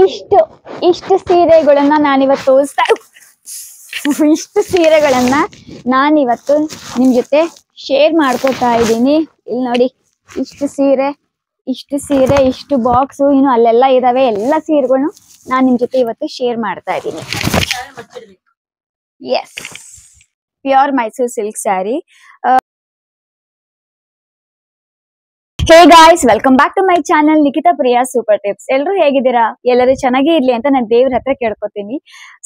ಇಷ್ಟು ಇಷ್ಟು ಸೀರೆಗಳನ್ನ ನಾನಿವತ್ತು ತೋರಿಸ್ತಾ ಇಷ್ಟು ಸೀರೆಗಳನ್ನ ನಾನಿವತ್ತು ನಿಮ್ ಜೊತೆ ಶೇರ್ ಮಾಡ್ಕೊತಾ ಇದ್ದೀನಿ. ಇಲ್ಲಿ ನೋಡಿ, ಇಷ್ಟು ಸೀರೆ ಇಷ್ಟು ಬಾಕ್ಸು, ಇನ್ನು ಅಲ್ಲೆಲ್ಲ ಇದಾವೆ. ಎಲ್ಲ ಸೀರೆಗಳನ್ನು ನಾನ್ ನಿಮ್ ಜೊತೆ ಇವತ್ತು ಶೇರ್ ಮಾಡ್ತಾ ಇದ್ದೀನಿ. Yes, pure Mysore silk sari. Hey guys, welcome back to my channel Nikhita Priya super tips. ಎಲ್ಲರೂ ಹೇಗಿದ್ದೀರಾ? ಎಲ್ಲರೂ ಚೆನ್ನಾಗೇ ಇರ್ಲಿ ಅಂತ ನಾನು ದೇವ್ರ ಹತ್ರ ಕೇಳ್ಕೊತೀನಿ.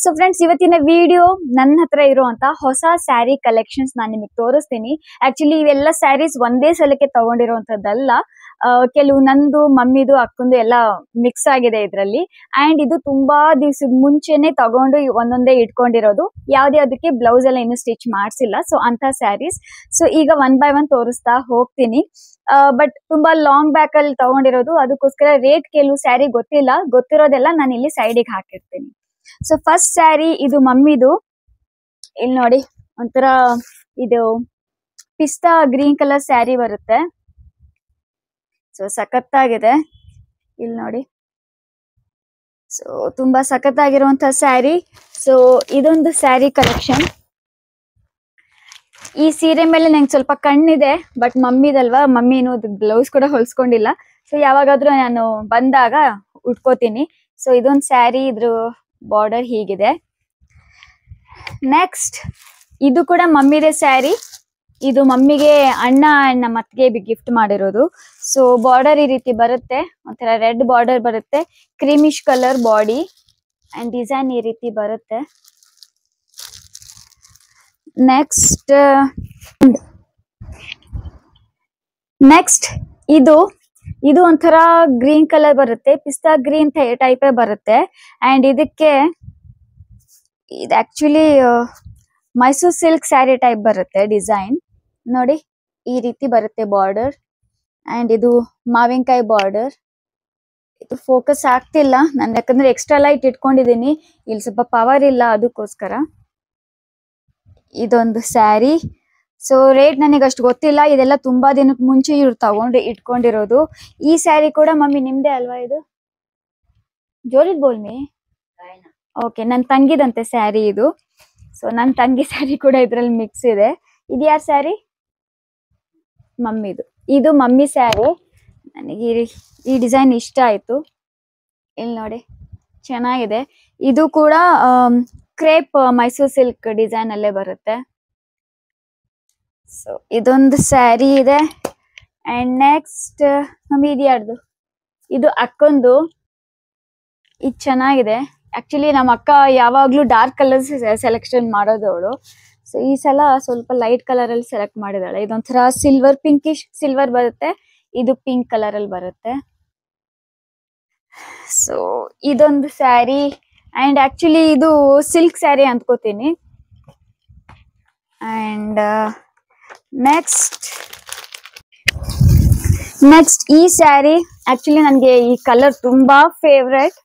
ಸೊ ಫ್ರೆಂಡ್ಸ್, ಇವತ್ತಿನ ವಿಡಿಯೋ ನನ್ನ ಹತ್ರ ಇರುವಂತ ಹೊಸ ಸ್ಯಾರಿ ಕಲೆಕ್ಷನ್ಸ್ ನಾನು ನಿಮಗೆ ತೋರಿಸ್ತೀನಿ. ಆಕ್ಚುಲಿ ಇವೆಲ್ಲ ಸ್ಯಾರೀಸ್ ಒಂದೇ ಸಲಕ್ಕೆ ತಗೊಂಡಿರುವಂತದ್ದಲ್ಲ. ಕೆಲವು ನಂದು, ಮಮ್ಮಿದು, ಅಕ್ಕಂದು ಎಲ್ಲ ಮಿಕ್ಸ್ ಆಗಿದೆ ಇದ್ರಲ್ಲಿ. ಅಂಡ್ ಇದು ತುಂಬಾ ದಿವಸದ ಮುಂಚೆನೆ ತಗೊಂಡು ಒಂದೊಂದೇ ಇಟ್ಕೊಂಡಿರೋದು. ಯಾವ್ದಕ್ಕೆ ಬ್ಲೌಸ್ ಎಲ್ಲ ಇನ್ನು ಸ್ಟಿಚ್ ಮಾಡ್ಸಿಲ್ಲ. ಸೊ ಅಂತ ಸ್ಯಾರೀಸ್. ಸೊ ಈಗ ಒನ್ ಬೈ ಒನ್ ತೋರಿಸ್ತಾ ಹೋಗ್ತೀನಿ. ಬಟ್ ತುಂಬಾ ಲಾಂಗ್ ಬ್ಯಾಕ್ ಅಲ್ಲಿ ತಗೊಂಡಿರೋದು, ಅದಕ್ಕೋಸ್ಕರ ರೇಟ್ ಕೆಲವು ಸ್ಯಾರಿ ಗೊತ್ತಿಲ್ಲ. ಗೊತ್ತಿರೋದೆಲ್ಲ ನಾನು ಇಲ್ಲಿ ಸೈಡಿಗೆ ಹಾಕಿರ್ತೀನಿ. ಸೊ ಫಸ್ಟ್ ಸ್ಯಾರಿ ಇದು ಮಮ್ಮಿದು. ಇಲ್ಲಿ ನೋಡಿ, ಒಂಥರ ಇದು ಪಿಸ್ತಾ ಗ್ರೀನ್ ಕಲರ್ ಸ್ಯಾರಿ ಬರುತ್ತೆ. ಸೊ ಸಖತ್ತಾಗಿದೆ. ಇಲ್ಲಿ ನೋಡಿ, ಸೊ ತುಂಬಾ ಸಖತ್ತಾಗಿರುವಂತ ಸ್ಯಾರಿ. ಸೊ ಇದೊಂದು ಸ್ಯಾರಿ ಕಲೆಕ್ಷನ್. ಈ ಸೀರೆ ಮೇಲೆ ನಂಗೆ ಸ್ವಲ್ಪ ಕಣ್ಣಿದೆ, ಬಟ್ ಮಮ್ಮಿದಲ್ವಾ, ಮಮ್ಮಿನೂ ಬ್ಲೌಸ್ ಕೂಡ ಹೊಲ್ಸ್ಕೊಂಡಿಲ್ಲ. ಸೊ ಯಾವಾಗಾದ್ರೂ ನಾನು ಬಂದಾಗ ಉಟ್ಕೋತೀನಿ. ಸೊ ಇದೊಂದು ಸ್ಯಾರಿ, ಇದ್ರ ಬಾರ್ಡರ್ ಹೀಗಿದೆ. ನೆಕ್ಸ್ಟ್ ಇದು ಕೂಡ ಮಮ್ಮಿದೆ ಸ್ಯಾರಿ. ಇದು ಮಮ್ಮಿಗೆ ಅಣ್ಣ ನಮ್ಮ ಅತ್ತಿಗೆ ಗಿಫ್ಟ್ ಮಾಡಿರೋದು. ಸೊ ಬಾರ್ಡರ್ ಈ ರೀತಿ ಬರುತ್ತೆ, ಒಂಥರ ರೆಡ್ ಬಾರ್ಡರ್ ಬರುತ್ತೆ, creamish colour body and design ಈ ರೀತಿ ಬರುತ್ತೆ. ನೆಕ್ಸ್ಟ್ ಇದು ಒಂಥರ ಗ್ರೀನ್ ಕಲರ್ ಬರುತ್ತೆ, ಪಿಸ್ತಾ ಗ್ರೀನ್ ಟೈಪೇ ಬರುತ್ತೆ. ಅಂಡ್ ಇದಕ್ಕೆ ಇದು actually Mysore silk sari type ಬರುತ್ತೆ ಡಿಸೈನ್. ನೋಡಿ, ಈ ರೀತಿ ಬರುತ್ತೆ ಬಾರ್ಡರ್. ಅಂಡ್ ಇದು ಮಾವಿನಕಾಯಿ ಬಾರ್ಡರ್. ಇದು ಫೋಕಸ್ ಆಗ್ತಿಲ್ಲ ನಾನು, ಯಾಕಂದ್ರೆ ಎಕ್ಸ್ಟ್ರಾ ಲೈಟ್ ಇಟ್ಕೊಂಡಿದ್ದೀನಿ. ಇಲ್ಲಿ ಸ್ವಲ್ಪ ಪವರ್ ಇಲ್ಲ, ಅದಕ್ಕೋಸ್ಕರ. ಇದೊಂದು ಸ್ಯಾರಿ. ಸೊ ರೇಟ್ ನನಗೆ ಅಷ್ಟು ಗೊತ್ತಿಲ್ಲ, ಇದೆಲ್ಲ ತುಂಬಾ ದಿನಕ್ಕೆ ಮುಂಚೆ ಇವ್ರು ತಗೊಂಡು ಇಟ್ಕೊಂಡಿರೋದು. ಈ ಸ್ಯಾರಿ ಕೂಡ ಮಮ್ಮಿ ನಿಮ್ದೇ ಅಲ್ವಾ? ಇದು ಜೋರಿದ್ ಬೋಲ್ಮಿ. ಓಕೆ, ನನ್ನ ತಂಗಿದಂತೆ ಸ್ಯಾರಿ ಇದು. ಸೊ ನನ್ನ ತಂಗಿ ಸ್ಯಾರಿ ಕೂಡ ಇದ್ರಲ್ಲಿ ಮಿಕ್ಸ್ ಇದೆ. ಇದು ಯಾರ ಸ್ಯಾರಿ? ಮಮ್ಮಿದು. ಇದು ಮಮ್ಮಿ ಸ್ಯಾರಿ. ನನಗೆ ಈ ಡಿಸೈನ್ ಇಷ್ಟ ಆಯ್ತು. ಇಲ್ಲಿ ನೋಡಿ, ಚೆನ್ನಾಗಿದೆ. ಇದು ಕೂಡ ಕ್ರೇಪ್ ಮೈಸೂರ್ ಸಿಲ್ಕ್ ಡಿಸೈನ್ ಅಲ್ಲೇ ಬರುತ್ತೆ. ಸೊ ಇದೊಂದು ಸ್ಯಾರಿ ಇದೆ. ಅಂಡ್ ನೆಕ್ಸ್ಟ್ ಮಮ್ಮಿ ಇದು ಯಾರ್ದು? ಇದು ಅಕ್ಕಂದು. ಇದು ಚೆನ್ನಾಗಿದೆ. ಆಕ್ಚುಲಿ ನಮ್ಮ ಅಕ್ಕ ಯಾವಾಗ್ಲೂ ಡಾರ್ಕ್ ಕಲರ್ಸ್ ಸೆಲೆಕ್ಷನ್ ಮಾಡೋದವಳು. ಸೊ ಈ ಸಲ ಸ್ವಲ್ಪ ಲೈಟ್ ಕಲರ್ ಅಲ್ಲಿ ಸೆಲೆಕ್ಟ್ ಮಾಡಿದಾಳೆ. ಇದೊಂಥರ ಸಿಲ್ವರ್, ಪಿಂಕಿಶ್ ಸಿಲ್ವರ್ ಬರುತ್ತೆ. ಇದು ಪಿಂಕ್ ಕಲರ್ ಅಲ್ಲಿ ಬರುತ್ತೆ. ಸೊ ಇದೊಂದು ಸ್ಯಾರಿ. ಅಂಡ್ ಆಕ್ಚುಲಿ ಇದು ಸಿಲ್ಕ್ ಸ್ಯಾರಿ ಅಂದ್ಕೋತೀನಿ. ಅಂಡ್ ನೆಕ್ಸ್ಟ್ ಈ ಸ್ಯಾರಿ. ಆಕ್ಚುಲಿ ನನಗೆ ಈ ಕಲರ್ ತುಂಬಾ ಫೇವ್ರೆಟ್.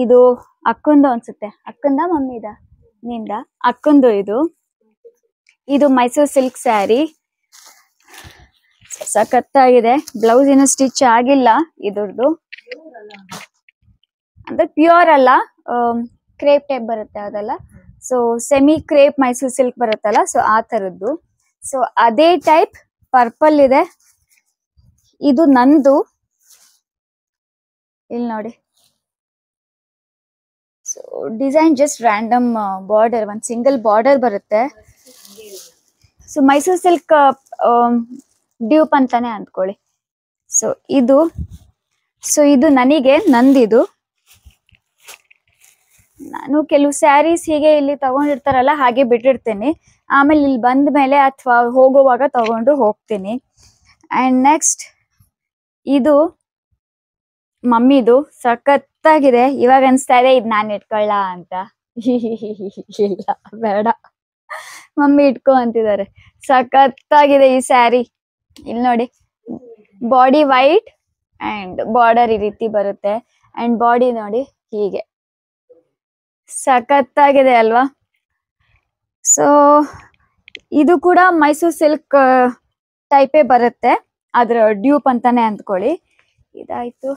ಇದು ಅಕ್ಕಂದು ಅನ್ಸುತ್ತೆ. ಅಕ್ಕಂದ ಮಮ್ಮಿದ? ನಿಂದ? ಅಕ್ಕಂದು. ಇದು ಮೈಸೂರ್ ಸಿಲ್ಕ್ ಸ್ಯಾರಿ. ಸಖತ್ತಾಗಿದೆ. ಬ್ಲೌಸ್ ಇನ್ನು ಸ್ಟಿಚ್ ಆಗಿಲ್ಲ ಇದ್ರದ್ದು. ಅಂದ್ರೆ ಪ್ಯೂರ್ ಅಲ್ಲ, ಕ್ರೇಪ್ ಟೈಪ್ ಬರುತ್ತೆ ಅದೆಲ್ಲ. So semi crepe Mysore silk ಬರುತ್ತಲ್ಲ, ಸೊ ಆ ತರದ್ದು. ಸೊ ಅದೇ ಟೈಪ್ ಪರ್ಪಲ್ ಇದೆ. ಇದು ನಂದು. ಇಲ್ಲಿ ನೋಡಿ, so design just random border, ಒಂದು ಸಿಂಗಲ್ ಬಾರ್ಡರ್ ಬರುತ್ತೆ. ಸೊ ಮೈಸೂರ್ ಸಿಲ್ಕ್ ಡ್ಯೂಪ್ ಅಂತಾನೆ ಅಂದ್ಕೊಳ್ಳಿ. ಸೊ ಇದು ನನಗೆ ನಂದಿದು. ನಾನು ಕೆಲವು ಸ್ಯಾರೀಸ್ ಹೀಗೆ ಇಲ್ಲಿ ತಗೊಂಡಿರ್ತಾರಲ್ಲ, ಹಾಗೆ ಬಿಟ್ಟಿರ್ತೇನೆ. ಆಮೇಲೆ ಇಲ್ಲಿ ಬಂದ ಮೇಲೆ ಅಥವಾ ಹೋಗುವಾಗ ತಗೊಂಡು ಹೋಗ್ತೀನಿ. ಅಂಡ್ ನೆಕ್ಸ್ಟ್ ಇದು ಮಮ್ಮಿದು. ಸಖತ್ತಾಗಿದೆ. ಇವಾಗ ಅನ್ಸ್ತಾ ಇದೆ ಇದು ನಾನು ಇಟ್ಕೊಳ್ಳ ಅಂತ. ಇಲ್ಲ, ಬೇಡ, ಮಮ್ಮಿ ಇಟ್ಕೊ ಅಂತಿದ್ದಾರೆ. ಸಖತ್ತಾಗಿದೆ ಈ ಸ್ಯಾರಿ. ಇಲ್ಲಿ ನೋಡಿ, ಬಾಡಿ ವೈಟ್ ಅಂಡ್ ಬಾರ್ಡರ್ ಈ ರೀತಿ ಬರುತ್ತೆ. ಅಂಡ್ ಬಾಡಿ ನೋಡಿ ಹೀಗೆ. ಸಖತ್ತಾಗಿದೆ ಅಲ್ವಾ? ಸೊ ಇದು ಕೂಡ ಮೈಸೂರ್ ಸಿಲ್ಕ್ ಟೈಪೇ ಬರುತ್ತೆ. ಅದ್ರ ಡ್ಯೂಪ್ ಅಂತಾನೆ ಅಂದ್ಕೊಳ್ಳಿ. ಇದಾಯ್ತು.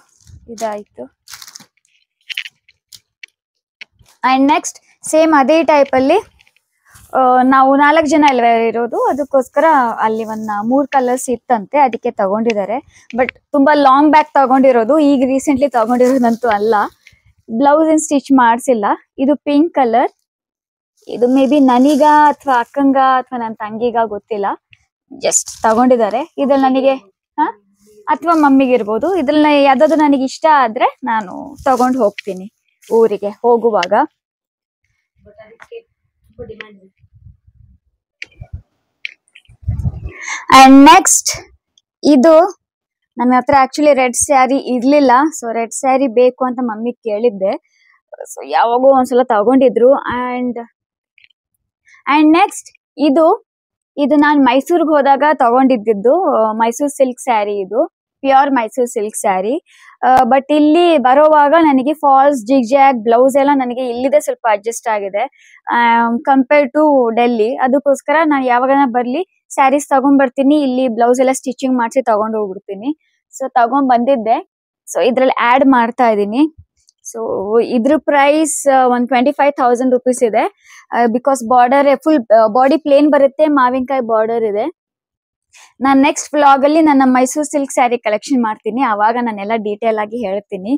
ಅಂಡ್ ನೆಕ್ಸ್ಟ್ ಸೇಮ್ ಅದೇ ಟೈಪ್ ಅಲ್ಲಿ ನಾವು 4 ಜನ ಅಲ್ವೇ ಇರೋದು, ಅದಕ್ಕೋಸ್ಕರ ಅಲ್ಲಿ ಒಂದು 3 ಕಲರ್ಸ್ ಇತ್ತಂತೆ, ಅದಕ್ಕೆ ತಗೊಂಡಿದ್ದಾರೆ. ಬಟ್ ತುಂಬಾ ಲಾಂಗ್ ಬ್ಯಾಕ್ ತಗೊಂಡಿರೋದು, ಈಗ ರೀಸೆಂಟ್ಲಿ ತಗೊಂಡಿರೋದಂತೂ ಅಲ್ಲ. ಬ್ಲೌಸ್ ಏನ್ ಸ್ಟಿಚ್ ಮಾಡಿಸಿಲ್ಲ. ಇದು ಪಿಂಕ್ ಕಲರ್. ಇದು ಮೇ ಬಿ ನನಗ ಅಥವಾ ಅಕ್ಕಂಗ ಅಥವಾ ನನ್ನ ತಂಗಿಗ ಗೊತ್ತಿಲ್ಲ, ಜಸ್ಟ್ ತಗೊಂಡಿದ್ದಾರೆ. ಇದ್ರಲ್ಲಿ ನನಗೆ ಅಥವಾ ಮಮ್ಮಿಗೆ ಇರ್ಬೋದು. ಇದ್ರಲ್ಲಿ ಯಾವ್ದಾದ್ರು ನನಗೆ ಇಷ್ಟ ಆದ್ರೆ ನಾನು ತಗೊಂಡು ಹೋಗ್ತೀನಿ ಊರಿಗೆ ಹೋಗುವಾಗ. ಅಂಡ್ ನೆಕ್ಸ್ಟ್ ಇದು ನನ್ನ ಹತ್ರ ಆಕ್ಚುಲಿ ರೆಡ್ ಸ್ಯಾರಿ ಇರ್ಲಿಲ್ಲ, ಸೊ ರೆಡ್ ಸ್ಯಾರಿ ಬೇಕು ಅಂತ ಮಮ್ಮಿ ಕೇಳಿದ್ದೆ. ಸೊ ಯಾವಾಗೋ ಒಂದ್ಸಲ ತಗೊಂಡಿದ್ರು. ಅಂಡ್ ನೆಕ್ಸ್ಟ್ ಇದು ನಾನು ಮೈಸೂರಿಗೆ ಹೋದಾಗ ತಗೊಂಡಿದ್ದು ಮೈಸೂರು ಸಿಲ್ಕ್ ಸ್ಯಾರಿ. ಇದು pure Mysuru silk sari. But ಇಲ್ಲಿ ಬರೋವಾಗ ನನಗೆ ಫಾಲ್ಸ್ ಜಿಗ್ಜಾಗ್ ಬ್ಲೌಸ್ ಎಲ್ಲ ನನಗೆ ಇಲ್ಲಿದೆ ಸ್ವಲ್ಪ ಅಡ್ಜಸ್ಟ್ ಆಗಿದೆ ಕಂಪೇರ್ ಟು ಡೆಲ್ಲಿ. ಅದಕ್ಕೋಸ್ಕರ ನಾನು ಯಾವಾಗ ಬರ್ಲಿ ಸ್ಯಾರೀಸ್ ತಗೊಂಡ್ ಬರ್ತೀನಿ, ಇಲ್ಲಿ ಬ್ಲೌಸ್ ಎಲ್ಲ ಸ್ಟಿಚಿಂಗ್ ಮಾಡಿಸಿ ತಗೊಂಡ್ ಹೋಗ್ಬಿಡ್ತೀನಿ. ಸೊ ತಗೊಂಡ್ ಬಂದಿದ್ದೆ. ಸೊ ಇದ್ರಲ್ಲಿ ಆಡ್ ಮಾಡ್ತಾ ಇದೀನಿ. ಸೊ ಇದ್ರ ಪ್ರೈಸ್ 25,000 rupees ಇದೆ. Because border full body plain ಬರುತ್ತೆ, ಮಾವಿನಕಾಯಿ ಬಾರ್ಡರ್ ಇದೆ. ನಾನು ನೆಕ್ಸ್ಟ್ ವ್ಲಾಗ್ ಅಲ್ಲಿ ನನ್ನ ಮೈಸೂರು ಸಿಲ್ಕ್ ಸ್ಯಾರಿ ಕಲೆಕ್ಷನ್ ಮಾಡ್ತೀನಿ, ಅವಾಗ ನಾನೆಲ್ಲ ಡೀಟೇಲ್ ಆಗಿ ಹೇಳ್ತೀನಿ.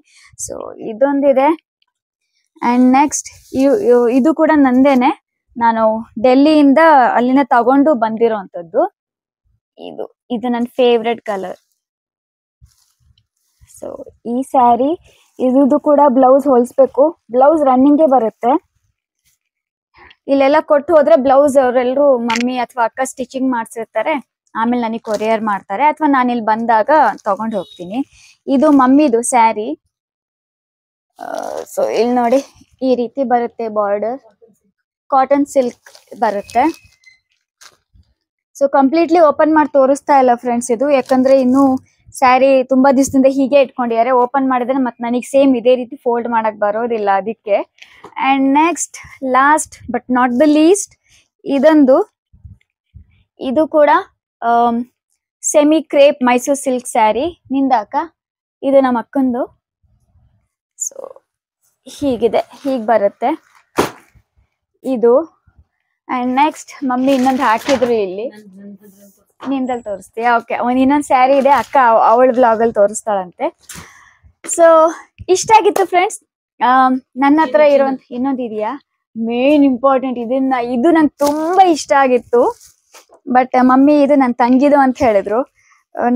ಸೊ ಇದೊಂದಿದೆ. ಅಂಡ್ ನೆಕ್ಸ್ಟ್ ಇದು ಕೂಡ ನಂದೇನೆ, ನಾನು ಡೆಲ್ಲಿಯಿಂದ ಅಲ್ಲಿಂದ ತಗೊಂಡು ಬಂದಿರೋಂಥದ್ದು. ಇದು ನನ್ನ ಫೇವ್ರೆಟ್ ಕಲರ್. ಸೊ ಈ ಸ್ಯಾರಿ ಇದು ಕೂಡ ಬ್ಲೌಸ್ ಹೊಲಿಸ್ಬೇಕು. ಬ್ಲೌಸ್ ರನ್ನಿಂಗೇ ಬರುತ್ತೆ. ಇಲ್ಲೆಲ್ಲ ಕೊಟ್ಟು ಹೋದ್ರೆ ಬ್ಲೌಸ್ ಅವರೆಲ್ಲರೂ ಮಮ್ಮಿ ಅಥವಾ ಅಕ್ಕ ಸ್ಟಿಚಿಂಗ್ ಮಾಡ್ಸಿರ್ತಾರೆ, ಆಮೇಲೆ ನನಗೆ ಕೊರಿಯರ್ ಮಾಡ್ತಾರೆ, ಅಥವಾ ನಾನು ಇಲ್ಲಿ ಬಂದಾಗ ತಗೊಂಡು ಹೋಗ್ತೀನಿ. ಇದು ಮಮ್ಮಿದು ಸ್ಯಾರಿ. ಸೊ ಇಲ್ಲಿ ನೋಡಿ ಈ ರೀತಿ ಬರುತ್ತೆ ಬಾರ್ಡರ್, ಕಾಟನ್ ಸಿಲ್ಕ್ ಬರುತ್ತೆ. ಸೊ ಕಂಪ್ಲೀಟ್ಲಿ ಓಪನ್ ಮಾಡಿ ತೋರಿಸ್ತಾ ಇಲ್ಲ ಫ್ರೆಂಡ್ಸ್ ಇದು, ಯಾಕಂದ್ರೆ ಇನ್ನು ಸ್ಯಾರಿ ತುಂಬಾ ದಿವಸದಿಂದ ಹೀಗೆ ಇಟ್ಕೊಂಡಿದ್ದಾರೆ. ಓಪನ್ ಮಾಡಿದ್ರೆ ಮತ್ತೆ ನನಗೆ ಸೇಮ್ ಇದೇ ರೀತಿ ಫೋಲ್ಡ್ ಮಾಡಕ್ ಬರೋದಿಲ್ಲ, ಅದಕ್ಕೆ. And next last but not the least ಇದು ಕೂಡ semi crepe Mysore silk sari. ನಿಂದಾಕ ಇದು ನಮ್ಮ ಅಕ್ಕಂದು. ಸೊ ಹೀಗಿದೆ, ಹೀಗೆ ಬರುತ್ತೆ ಇದು. ಅಂಡ್ ನೆಕ್ಸ್ಟ್ ಮಮ್ಮಿ ಇನ್ನೊಂದು ಹಾಕಿದ್ರು ಇಲ್ಲಿ, ನಿಂದಲ್ಲಿ ತೋರಿಸ್ತೀಯಾ? ಓಕೆ, ಇನ್ನೊಂದು ಸ್ಯಾರಿ ಇದೆ, ಅಕ್ಕ ಅವಳ ಬ್ಲಾಗ್ ಅಲ್ಲಿ ತೋರಿಸ್ತಾಳಂತೆ. ಸೊ ಇಷ್ಟ ಆಗಿತ್ತು ಫ್ರೆಂಡ್ಸ್. ನನ್ನ ಹತ್ರ ಇರೋಂತ ಇನ್ನೊಂದು ಇದೆಯಾ, ಮೇನ್ ಇಂಪಾರ್ಟೆಂಟ್, ಇದು ನಂಗೆ ತುಂಬಾ ಇಷ್ಟ ಆಗಿತ್ತು. ಬಟ್ ಮಮ್ಮಿ ಇದು ನನ್ನ ತಂಗಿದು ಅಂತ ಹೇಳಿದ್ರು.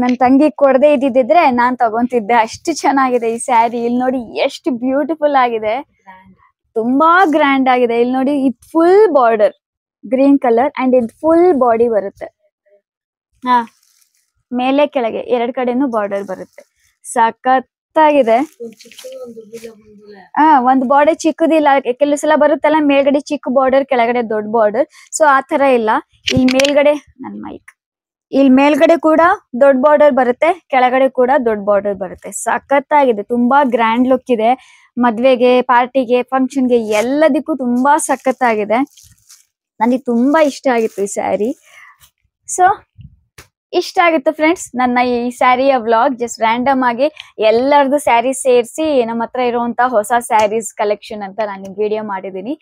ನನ್ನ ತಂಗಿ ಕೊಡದೆ ಇದ್ದಿದ್ರೆ ನಾನ್ ತಗೊಂತಿದ್ದೆ. ಅಷ್ಟು ಚೆನ್ನಾಗಿದೆ ಈ ಸ್ಯಾರಿ. ಇಲ್ಲಿ ನೋಡಿ ಎಷ್ಟು ಬ್ಯೂಟಿಫುಲ್ ಆಗಿದೆ, ತುಂಬಾ ಗ್ರ್ಯಾಂಡ್ ಆಗಿದೆ. ಇಲ್ಲಿ ನೋಡಿ ಇದು full border green colour and ಇದು ಫುಲ್ ಬಾಡಿ ಬರುತ್ತೆ. ಮೇಲೆ ಕೆಳಗೆ 2 ಕಡೆನೂ ಬಾರ್ಡರ್ ಬರುತ್ತೆ. ಸಖತ್ತಾಗಿದೆ. ಒಂದು ಬಾರ್ಡರ್ ಚಿಕ್ಕದಿಲ್ಲ, ಕೆಲವು ಸಲ ಬರುತ್ತಲ್ಲ ಮೇಲ್ಗಡೆ ಚಿಕ್ಕ ಬಾರ್ಡರ್ ಕೆಳಗಡೆ ದೊಡ್ಡ ಬಾರ್ಡರ್. ಸೊ ಆ ತರ ಇಲ್ಲ. ಇಲ್ಲಿ ಮೇಲ್ಗಡೆ ಕೂಡ ದೊಡ್ಡ ಬಾರ್ಡರ್ ಬರುತ್ತೆ, ಕೆಳಗಡೆ ಕೂಡ ದೊಡ್ಡ ಬಾರ್ಡರ್ ಬರುತ್ತೆ. ಸಖತ್ತಾಗಿದೆ, ತುಂಬಾ ಗ್ರ್ಯಾಂಡ್ ಲುಕ್ ಇದೆ. ಮದ್ವೆಗೆ, ಪಾರ್ಟಿಗೆ, ಫಂಕ್ಷನ್ಗೆ ಎಲ್ಲದಕ್ಕೂ ತುಂಬಾ ಸಖತ್ತಾಗಿದೆ. ನನಗೆ ತುಂಬಾ ಇಷ್ಟ ಆಗಿತ್ತು ಈ ಸ್ಯಾರಿ. ಸೊ ಇಷ್ಟ ಆಗಿತ್ತು ಫ್ರೆಂಡ್ಸ್ ನನ್ನ ಈ ಸ್ಯಾರಿಯ ವ್ಲಾಗ್. ಜಸ್ಟ್ ರ್ಯಾಂಡಮ್ ಆಗಿ ಎಲ್ಲರದು ಸ್ಯಾರಿ ಸೇರಿಸಿ ನಮ್ಮ ಹತ್ರ ಇರುವಂತಹ ಹೊಸ ಸ್ಯಾರೀಸ್ ಕಲೆಕ್ಷನ್ ಅಂತ ನಾನು ವಿಡಿಯೋ ಮಾಡಿದ್ದೀನಿ.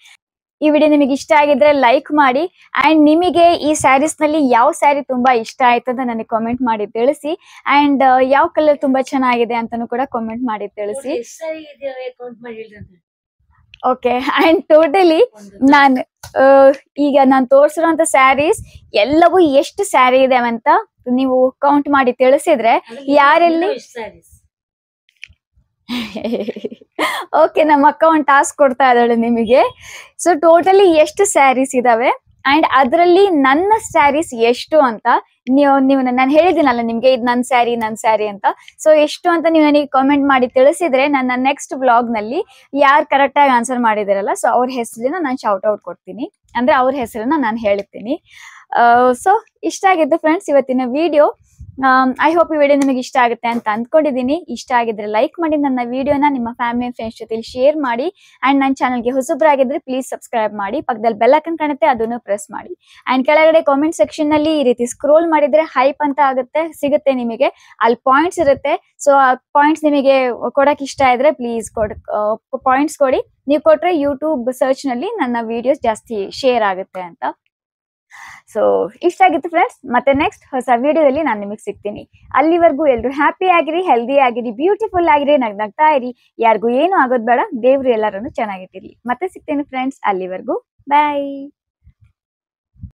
ಈ ವಿಡಿಯೋ ನಿಮಗೆ ಇಷ್ಟ ಆಗಿದ್ರೆ ಲೈಕ್ ಮಾಡಿ. ಅಂಡ್ ನಿಮಗೆ ಈ ಸ್ಯಾರೀಸ್ ನಲ್ಲಿ ಯಾವ ಸ್ಯಾರಿ ತುಂಬಾ ಇಷ್ಟ ಆಯ್ತು ಅಂತ ನನಗೆ ಕಾಮೆಂಟ್ ಮಾಡಿ ತಿಳಿಸಿ. ಅಂಡ್ ಯಾವ ಕಲರ್ ತುಂಬಾ ಚೆನ್ನಾಗಿದೆ ಅಂತಾನು ಕೂಡ ಕಾಮೆಂಟ್ ಮಾಡಿ ತಿಳಿಸಿ. ಓಕೆ, ಅಂಡ್ ಟೋಟಲಿ ನಾನು ಈಗ ನಾನು ತೋರಿಸಿರುವಂತ ಸ್ಯಾರೀಸ್ ಎಲ್ಲವೂ ಎಷ್ಟು ಸ್ಯಾರಿ ಇದೆ ಅಂತ ನೀವು ಕೌಂಟ್ ಮಾಡಿ ತಿಳಿಸಿದ್ರೆ ಯಾರೆಲ್ಲಿ ಓಕೆ, ನಮ್ಮ ಅಕ್ಕ ಒಂದು ಟಾಸ್ಕ್ ಕೊಡ್ತಾ ಇದ್ದಾಳೆ ನಿಮಗೆ. ಸೊ ಟೋಟಲಿ ಎಷ್ಟು ಸ್ಯಾರೀಸ್ ಇದಾವೆ ಅಂಡ್ ಅದರಲ್ಲಿ ನನ್ನ ಸ್ಯಾರೀಸ್ ಎಷ್ಟು ಅಂತ ನೀವು ನಾನು ಹೇಳಿದ್ದೀನಲ್ಲ ನಿಮ್ಗೆ, ಇದು ನನ್ನ ಸ್ಯಾರಿ ಅಂತ. ಸೊ ಎಷ್ಟು ಅಂತ ನೀವು ನನಗೆ ಕಾಮೆಂಟ್ ಮಾಡಿ ತಿಳಿಸಿದ್ರೆ ನನ್ನ ನೆಕ್ಸ್ಟ್ ವ್ಲಾಗ್ ನಲ್ಲಿ ಯಾರು ಕರೆಕ್ಟ್ ಆಗಿ ಆನ್ಸರ್ ಮಾಡಿದಿರಲ್ಲ, ಸೊ ಅವ್ರ ಹೆಸರನ್ನ ನಾನು ಶೌಟ್ ಔಟ್ ಕೊಡ್ತೀನಿ, ಅಂದ್ರೆ ಅವ್ರ ಹೆಸರನ್ನ ನಾನು ಹೇಳ್ತೀನಿ. ಸೊ ಇಷ್ಟ ಆಗಿತ್ತು ಫ್ರೆಂಡ್ಸ್ ಇವತ್ತಿನ ವಿಡಿಯೋ. ಐ ಹೋಪ್ ಈ ವಿಡಿಯೋ ನಿಮಗೆ ಇಷ್ಟ ಆಗುತ್ತೆ ಅಂತ ಅಂದ್ಕೊಂಡಿದ್ದೀನಿ. ಇಷ್ಟ ಆಗಿದ್ರೆ ಲೈಕ್ ಮಾಡಿ, ನನ್ನ ವಿಡಿಯೋನ ನಿಮ್ಮ ಫ್ಯಾಮಿಲಿ ಅಂಡ್ ಫ್ರೆಂಡ್ಸ್ ಜೊತೆ ಶೇರ್ ಮಾಡಿ. ಅಂಡ್ ನನ್ನ ಚಾನಲ್ಗೆ ಹೊಸಬ್ರಾಗಿದ್ರೆ ಪ್ಲೀಸ್ ಸಬ್ಸ್ಕ್ರೈಬ್ ಮಾಡಿ. ಪಕ್ಕದಲ್ಲಿ ಬೆಲ್ ಐಕನ್ ಕಾಣುತ್ತೆ, ಅದನ್ನು ಪ್ರೆಸ್ ಮಾಡಿ. ಅಂಡ್ ಕೆಳಗಡೆ ಕಾಮೆಂಟ್ ಸೆಕ್ಷನ್ ನಲ್ಲಿ ಈ ರೀತಿ ಸ್ಕ್ರೋಲ್ ಮಾಡಿದ್ರೆ ಹೈಪ್ ಅಂತ ಆಗುತ್ತೆ, ಸಿಗುತ್ತೆ ನಿಮಗೆ. ಅಲ್ಲಿ ಪಾಯಿಂಟ್ಸ್ ಇರುತ್ತೆ. ಸೊ ಆ ಪಾಯಿಂಟ್ಸ್ ನಿಮಗೆ ಕೊಡಕ್ ಇಷ್ಟ ಇದ್ರೆ ಪ್ಲೀಸ್ ಪಾಯಿಂಟ್ಸ್ ಕೊಡಿ. ನೀವು ಕೊಟ್ರೆ ಯೂಟ್ಯೂಬ್ ಸರ್ಚ್ ನಲ್ಲಿ ನನ್ನ ವಿಡಿಯೋಸ್ ಜಾಸ್ತಿ ಶೇರ್ ಆಗುತ್ತೆ ಅಂತ. ಸೊ ಇಷ್ಟ ಆಗಿತ್ತು ಫ್ರೆಂಡ್ಸ್. ಮತ್ತೆ ನೆಕ್ಸ್ಟ್ ಹೊಸ ವಿಡಿಯೋದಲ್ಲಿ ನಾನು ನಿಮಗೆ ಸಿಗ್ತೀನಿ. ಅಲ್ಲಿವರೆಗೂ ಎಲ್ರು ಹ್ಯಾಪಿ ಆಗಿರಿ, ಹೆಲ್ದಿ ಆಗಿರಿ, ಬ್ಯೂಟಿಫುಲ್ ಆಗಿರಿ, ನಗ್ನಗ್ತಾ ಇರಿ. ಯಾರಿಗೂ ಏನು ಆಗೋದ್ ಬೇಡ. ದೇವ್ರು ಎಲ್ಲರನ್ನು ಚೆನ್ನಾಗಿಟ್ಟಿರ್ಲಿ. ಮತ್ತೆ ಸಿಗ್ತೀನಿ ಫ್ರೆಂಡ್ಸ್. ಅಲ್ಲಿವರೆಗೂ ಬಾಯ್.